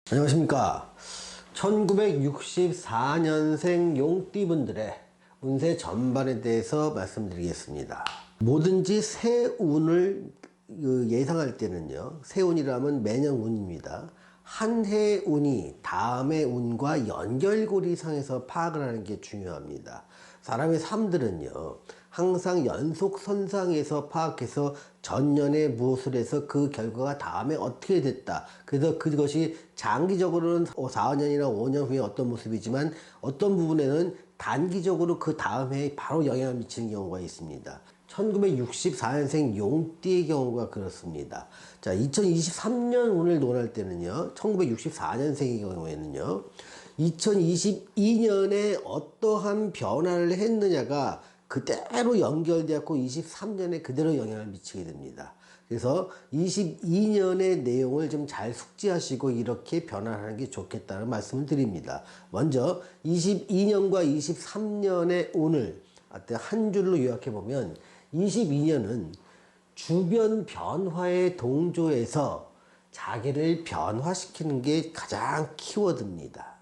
안녕하십니까. 1964년생 용띠분들의 운세 전반에 대해서 말씀드리겠습니다. 뭐든지 새 운을 예상할 때는요, 새 운이라면 매년 운입니다. 한 해의 운이 다음의 운과 연결고리상에서 파악을 하는 게 중요합니다. 사람의 삶들은요, 항상 연속선상에서 파악해서 전년에 무엇을 해서 그 결과가 다음에 어떻게 됐다. 그래서 그것이 장기적으로는 4, 5년이나 5년 후에 어떤 모습이지만 어떤 부분에는 단기적으로 그 다음 해에 바로 영향을 미치는 경우가 있습니다. 1964년생 용띠의 경우가 그렇습니다. 자, 2023년 운을 논할 때는요, 1964년생의 경우에는요, 2022년에 어떠한 변화를 했느냐가 그대로 연결되었고 23년에 그대로 영향을 미치게 됩니다. 그래서 22년의 내용을 좀 잘 숙지하시고 이렇게 변화하는 게 좋겠다는 말씀을 드립니다. 먼저 22년과 23년의 운을 한 줄로 요약해 보면 22년은 주변 변화에 동조해서 자기를 변화시키는 게 가장 키워드입니다.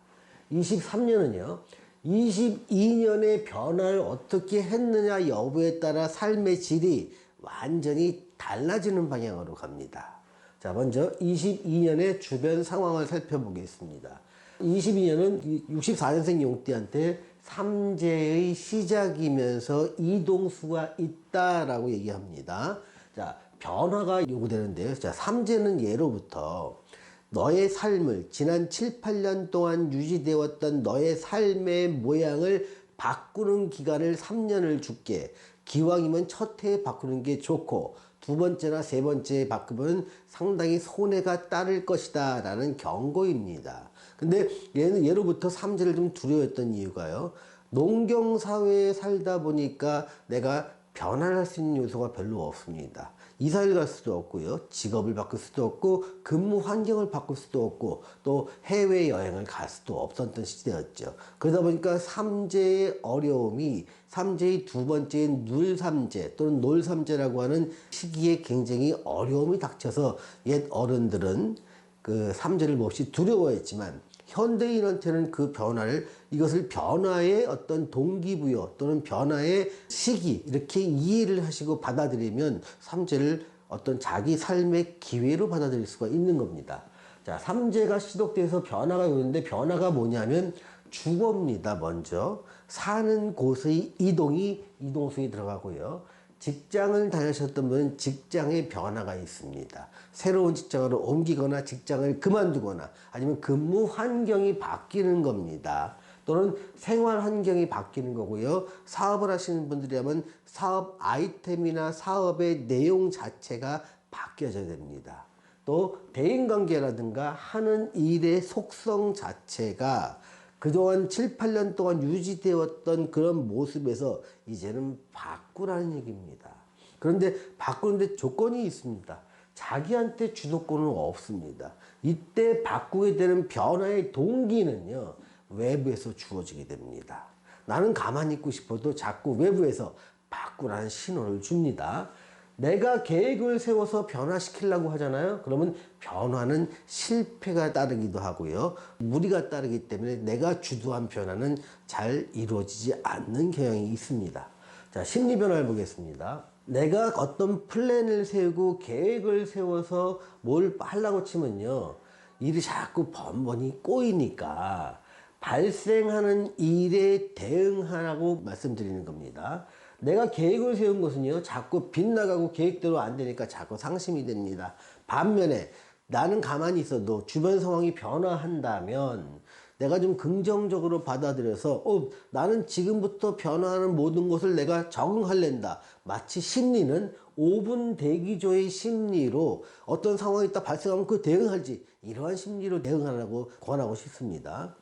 23년은요, 22년의 변화를 어떻게 했느냐 여부에 따라 삶의 질이 완전히 달라지는 방향으로 갑니다. 자, 먼저 22년의 주변 상황을 살펴보겠습니다. 22년은 64년생 용띠한테 삼재의 시작이면서 이동수가 있다라고 얘기합니다. 자, 변화가 요구되는데요. 자, 삼재는 예로부터 너의 삶을 지난 7, 8년 동안 유지되었던 너의 삶의 모양을 바꾸는 기간을 3년을 줄게. 기왕이면 첫 해에 바꾸는 게 좋고 두 번째나 세 번째에 바꾸면 상당히 손해가 따를 것이다 라는 경고입니다. 근데 얘는 예로부터 삼재를 좀 두려워했던 이유가요, 농경사회에 살다 보니까 내가 변화할 수 있는 요소가 별로 없습니다. 이사를 갈 수도 없고요, 직업을 바꿀 수도 없고 근무 환경을 바꿀 수도 없고 또 해외여행을 갈 수도 없었던 시대였죠. 그러다 보니까 삼재의 어려움이, 삼재의 두 번째인 눌삼재 또는 놀삼재라고 하는 시기에 굉장히 어려움이 닥쳐서 옛 어른들은 그 삼재를 몹시 두려워했지만 현대인한테는 그 변화를, 이것을 변화의 어떤 동기부여 또는 변화의 시기 이렇게 이해를 하시고 받아들이면 삼재를 어떤 자기 삶의 기회로 받아들일 수가 있는 겁니다. 자, 삼재가 시독돼서 변화가 오는데 변화가 뭐냐면 주거입니다. 먼저 사는 곳의 이동이 이동수에 들어가고요. 직장을 다니셨던 분은 직장의 변화가 있습니다. 새로운 직장으로 옮기거나 직장을 그만두거나 아니면 근무 환경이 바뀌는 겁니다. 또는 생활 환경이 바뀌는 거고요. 사업을 하시는 분들이라면 사업 아이템이나 사업의 내용 자체가 바뀌어져야 됩니다. 또 대인관계라든가 하는 일의 속성 자체가 그동안 7, 8년 동안 유지되었던 그런 모습에서 이제는 바꾸라는 얘기입니다. 그런데 바꾸는데 조건이 있습니다. 자기한테 주도권은 없습니다. 이때 바꾸게 되는 변화의 동기는요, 외부에서 주어지게 됩니다. 나는 가만히 있고 싶어도 자꾸 외부에서 바꾸라는 신호를 줍니다. 내가 계획을 세워서 변화시키려고 하잖아요. 그러면 변화는 실패가 따르기도 하고요, 무리가 따르기 때문에 내가 주도한 변화는 잘 이루어지지 않는 경향이 있습니다. 자, 심리 변화를 보겠습니다. 내가 어떤 플랜을 세우고 계획을 세워서 뭘 하려고 치면요, 일이 자꾸 번번이 꼬이니까 발생하는 일에 대응하라고 말씀드리는 겁니다. 내가 계획을 세운 것은요, 자꾸 빗나가고 계획대로 안 되니까 자꾸 상심이 됩니다. 반면에 나는 가만히 있어도 주변 상황이 변화한다면 내가 좀 긍정적으로 받아들여서 나는 지금부터 변화하는 모든 것을 내가 적응할랜다. 마치 심리는 5분 대기조의 심리로 어떤 상황이 딱 발생하면 그 대응하지, 이러한 심리로 대응하라고 권하고 싶습니다.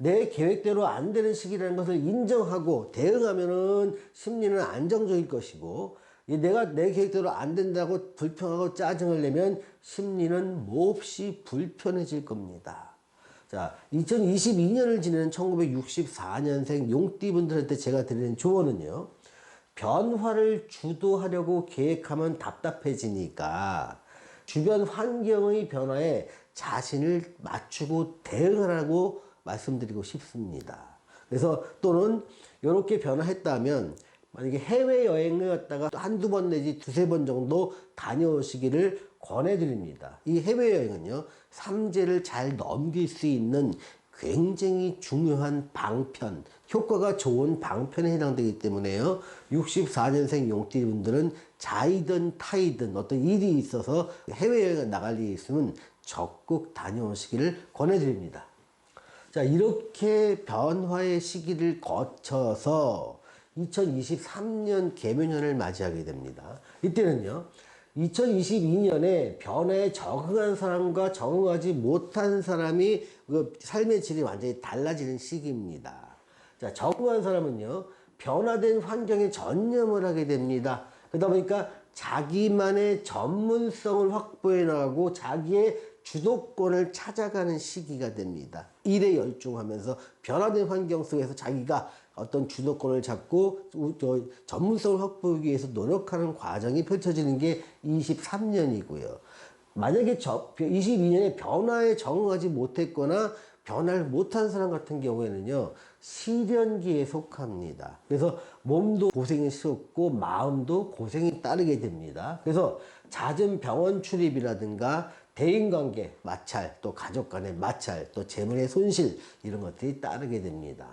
내 계획대로 안 되는 시기라는 것을 인정하고 대응하면은 심리는 안정적일 것이고, 내가 내 계획대로 안 된다고 불평하고 짜증을 내면 심리는 몹시 불편해질 겁니다. 자, 2022년을 지내는 1964년생 용띠분들한테 제가 드리는 조언은요, 변화를 주도하려고 계획하면 답답해지니까 주변 환경의 변화에 자신을 맞추고 대응하라고 말씀드리고 싶습니다. 그래서 또는 이렇게 변화했다면 만약에 해외여행을 갔다가 한두 번 내지 두세 번 정도 다녀오시기를 권해드립니다. 이 해외여행은요, 삼재를 잘 넘길 수 있는 굉장히 중요한 방편, 효과가 좋은 방편에 해당되기 때문에요. 64년생 용띠분들은 자이든 타이든 어떤 일이 있어서 해외여행을 나갈 일이 있으면 적극 다녀오시기를 권해드립니다. 자, 이렇게 변화의 시기를 거쳐서 2023년 개묘년을 맞이하게 됩니다. 이때는요, 2022년에 변화에 적응한 사람과 적응하지 못한 사람이 그 삶의 질이 완전히 달라지는 시기입니다. 자, 적응한 사람은요, 변화된 환경에 전념을 하게 됩니다. 그러다 보니까 자기만의 전문성을 확보해 나가고 자기의 주도권을 찾아가는 시기가 됩니다. 일에 열중하면서 변화된 환경 속에서 자기가 어떤 주도권을 잡고 전문성을 확보하기 위해서 노력하는 과정이 펼쳐지는 게 23년이고요. 만약에 22년에 변화에 적응하지 못했거나 변화를 못한 사람 같은 경우에는요, 시련기에 속합니다. 그래서 몸도 고생이 싫고 마음도 고생이 따르게 됩니다. 그래서 잦은 병원 출입이라든가 대인관계 마찰, 또 가족 간의 마찰, 또 재물의 손실, 이런 것들이 따르게 됩니다.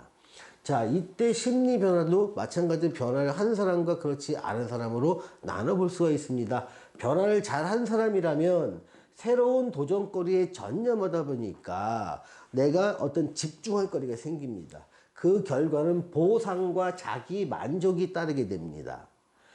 자, 이때 심리 변화도 마찬가지로 변화를 한 사람과 그렇지 않은 사람으로 나눠볼 수가 있습니다. 변화를 잘 한 사람이라면 새로운 도전거리에 전념하다 보니까 내가 어떤 집중할 거리가 생깁니다. 그 결과는 보상과 자기 만족이 따르게 됩니다.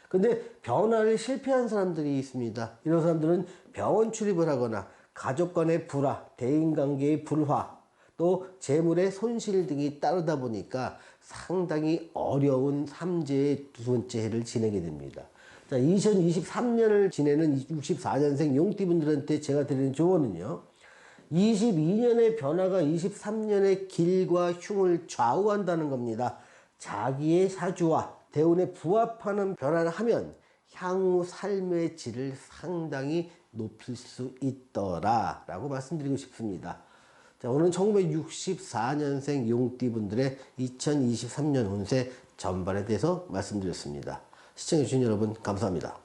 근데 변화를 실패한 사람들이 있습니다. 이런 사람들은 병원 출입을 하거나 가족 간의 불화, 대인관계의 불화, 또 재물의 손실 등이 따르다 보니까 상당히 어려운 삼재의 두 번째 해를 지내게 됩니다. 자, 2023년을 지내는 64년생 용띠분들한테 제가 드리는 조언은요, 22년의 변화가 23년의 길과 흉을 좌우한다는 겁니다. 자기의 사주와 대운에 부합하는 변화를 하면 향후 삶의 질을 상당히 높일 수 있더라 라고 말씀드리고 싶습니다. 자, 오늘 1964년생 용띠분들의 2023년 운세 전반에 대해서 말씀드렸습니다. 시청해주신 여러분 감사합니다.